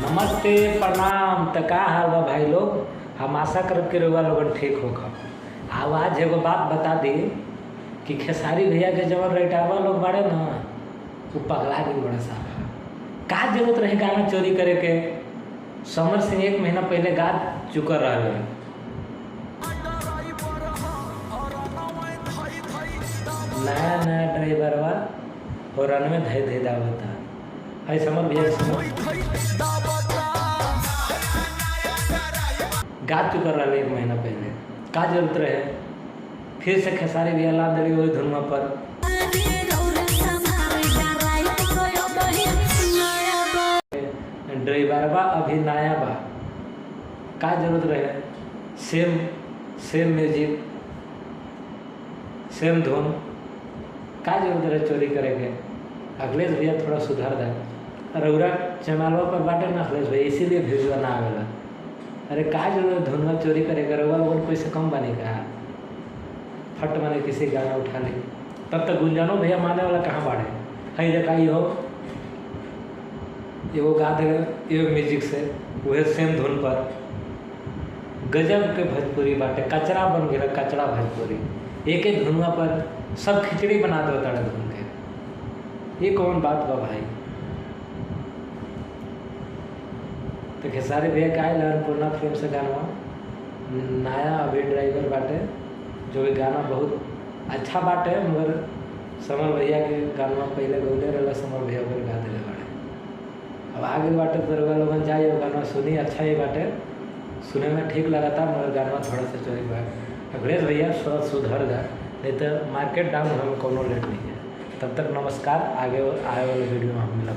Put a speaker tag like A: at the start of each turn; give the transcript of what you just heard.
A: नमस्ते प्रणाम। तो का हाल बा भाई लोग। हम आशा करब के रउआ लोगन ठीक होगा। आवाज एगो बात बता दी कि खेसारी भैया के जवन रेटावा लोग बाड़े ना वो पगला भी बड़ा साहब। का जरूरत रहे गाना चोरी करे के। समर सिंह 1 महीना पहले गा चुकर रहे। नया नया ड्राइवरवा और रन में धै धै दावता है समर भैया गा चुका रहा 1 महीना पहले। का जरूरत रहे फिर से खेसारी भैया ला दिली वही धुनमा पर। ड्राइवरवा अभी नया बा। का जरूरत रहे सेम म्यूजिक सेम धुन। का जरूरत रहे चोरी करे के। अखिलेश भैया थोड़ा सुधार दे। रउरा चैनलवा पर बाटे ना अखिलेश भैया इसीलिए वीडियो ना आवेला। अरे का जरूरत धुनवा चोरी करे के। रउआ लोगन कोई से कम बने का फट माने किसी गाना उठा ले। तब तक गुंजनो भैया माने वाला कहाँ बाड़े है। देखा हो एगो गा दे एगो म्यूजिक से वह सेम धुन पर। गजब के भोजपुरी बाटे। कचरा बन गया कचरा भोजपुरी। एक ही धुनवा पर सब खिचड़ी बना दो तड़े धुन के। ये कौन बात बा भाई। तो खेसारी भैया का अन्नपूर्णा फिल्म से गाना नया अभी ड्राइवर बाटे जो भी गाना बहुत अच्छा बाटे। मगर समर भैया के गाना पहले गौले रहा समर भैया पर गा दिले बाटे। अब आगे बाटे तो रउआ लोगन जाइए गाना सुनी अच्छा ही बाटे। सुने में ठीक लगा था मगर गाना थोड़ा सा चोरी बा। अखिलेश भैया थोड़ा सुधर जा नहीं तो मार्केट डाउन होने में कोनो लेट नहीं है। तब तक नमस्कार। आगे आए वाले वीडियो में हम मिला।